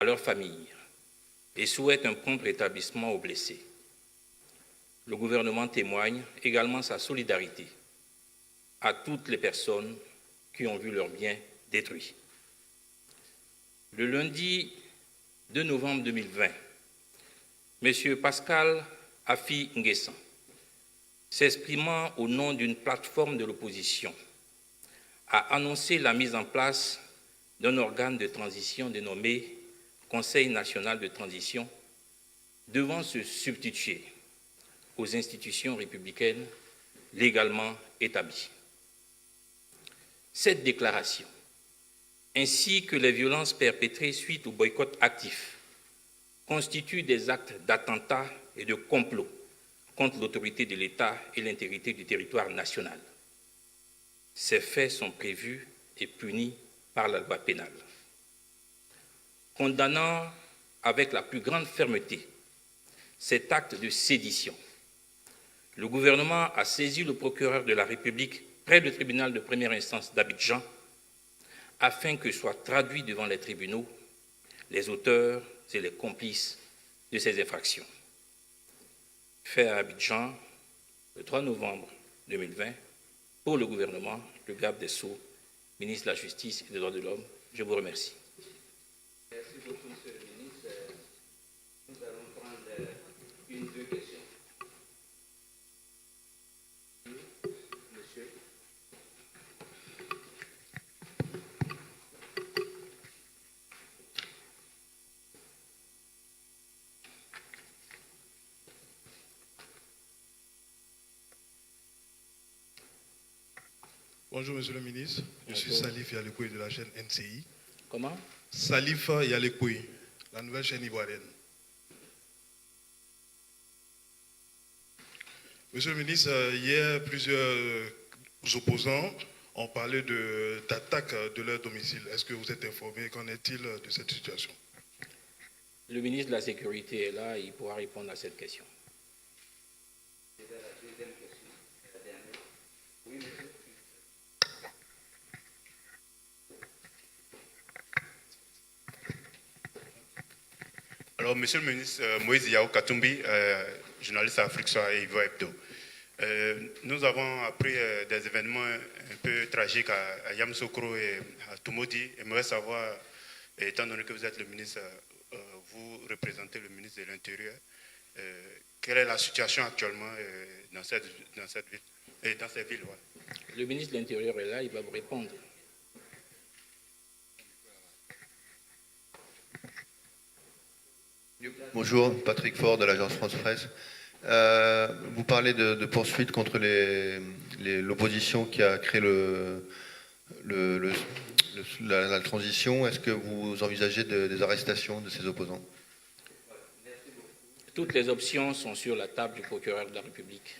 à leurs familles et souhaite un prompt rétablissement aux blessés. Le gouvernement témoigne également sa solidarité à toutes les personnes qui ont vu leurs biens détruits. Le lundi 2 novembre 2020, M. Pascal Afi Nguessan, s'exprimant au nom d'une plateforme de l'opposition, a annoncé la mise en place d'un organe de transition dénommé Conseil national de transition, devant se substituer aux institutions républicaines légalement établies. Cette déclaration, ainsi que les violences perpétrées suite au boycott actif, constituent des actes d'attentat et de complot contre l'autorité de l'État et l'intégrité du territoire national. Ces faits sont prévus et punis par la loi pénale. Condamnant avec la plus grande fermeté cet acte de sédition, le gouvernement a saisi le procureur de la République près du tribunal de première instance d'Abidjan afin que soient traduits devant les tribunaux les auteurs et les complices de ces infractions. Fait à Abidjan le 3 novembre 2020 pour le gouvernement, le garde des Sceaux, ministre de la Justice et des Droits de l'Homme. Je vous remercie. Merci beaucoup, Monsieur le ministre. Nous allons prendre deux questions. Monsieur. Bonjour, Monsieur le ministre. Je suis Salif Yalekoui de la chaîne NCI. Comment? Salif Yalekoui, la nouvelle chaîne ivoirienne. Monsieur le ministre, hier, plusieurs opposants ont parlé d'attaque de leur domicile. Est-ce que vous êtes informé? Qu'en est-il de cette situation? Le ministre de la Sécurité est là, il pourra répondre à cette question. Alors, Monsieur le ministre, Moïse Yao Katumbi, journaliste à Afrique Soir et Ivoire Hebdo. Nous avons appris des événements un peu tragiques à Yamoussoukro et à Tumodi. J'aimerais savoir, étant donné que vous êtes le ministre, vous représentez le ministre de l'Intérieur, quelle est la situation actuellement dans cette ville et dans ces villes? Ouais. Le ministre de l'Intérieur est là, il va vous répondre. Bonjour, Patrick Fort de l'agence France-Presse. Vous parlez de poursuites contre l'opposition qui a créé la transition. Est-ce que vous envisagez des arrestations de ces opposants? Toutes les options sont sur la table du procureur de la République.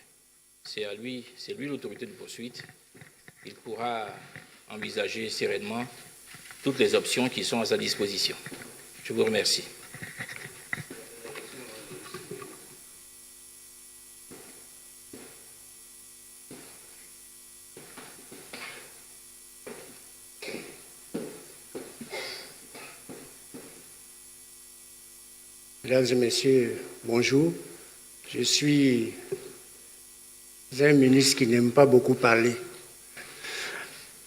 C'est lui l'autorité de poursuite. Il pourra envisager sereinement toutes les options qui sont à sa disposition. Je vous remercie. Mesdames et messieurs, bonjour. Je suis un ministre qui n'aime pas beaucoup parler.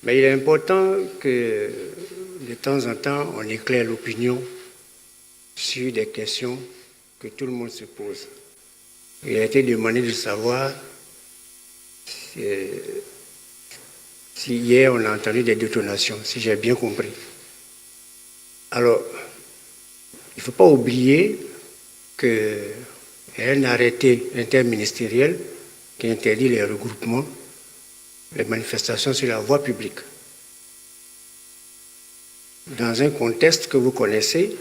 Mais il est important que de temps en temps, on éclaire l'opinion sur des questions que tout le monde se pose. Il a été demandé de savoir si hier on a entendu des détonations, si j'ai bien compris. Alors, il ne faut pas oublier qu'il y a un arrêté interministériel qui interdit les regroupements, les manifestations sur la voie publique. Dans un contexte que vous connaissez,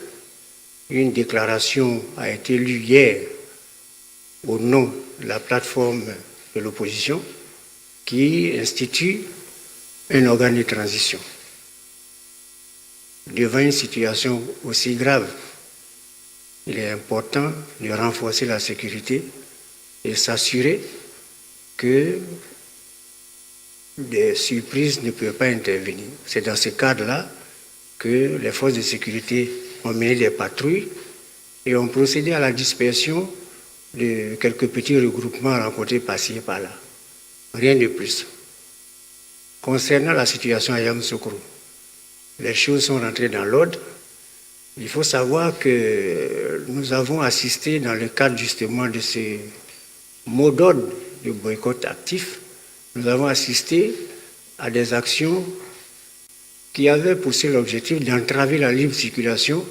une déclaration a été lue hier au nom de la plateforme de l'opposition qui institue un organe de transition. Devant une situation aussi grave, il est important de renforcer la sécurité et s'assurer que des surprises ne peuvent pas intervenir. C'est dans ce cadre-là que les forces de sécurité ont mené des patrouilles et ont procédé à la dispersion de quelques petits regroupements rencontrés par-ci et par-là. Rien de plus. Concernant la situation à Yamoussoukro, les choses sont rentrées dans l'ordre. Il faut savoir que nous avons assisté dans le cadre justement de ce mot d'ordre du boycott actif, nous avons assisté à des actions qui avaient pour seul objectif d'entraver la libre circulation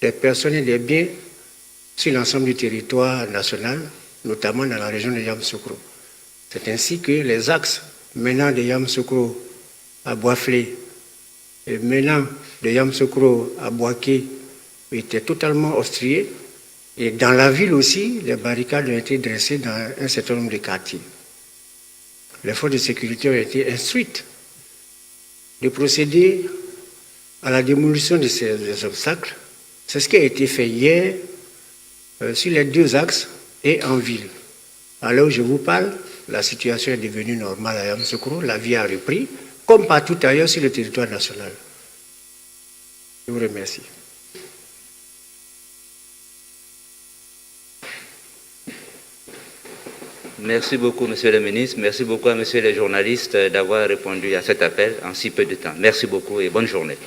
des personnes et des biens sur l'ensemble du territoire national, notamment dans la région de Yamoussoukro. C'est ainsi que les axes menant de Yamoussoukro à Boisflé et menant de Yamoussoukro à Boaké étaient totalement obstrués. Et dans la ville aussi, les barricades ont été dressées dans un certain nombre de quartiers. Les forces de sécurité ont été instruites de procéder à la démolition de ces obstacles. C'est ce qui a été fait hier sur les deux axes et en ville. À l'heure où je vous parle, la situation est devenue normale à Yamoussoukro, la vie a repris, comme partout ailleurs sur le territoire national. Je vous remercie. Merci beaucoup, Monsieur le ministre. Merci beaucoup à Monsieur les journalistes d'avoir répondu à cet appel en si peu de temps. Merci beaucoup et bonne journée.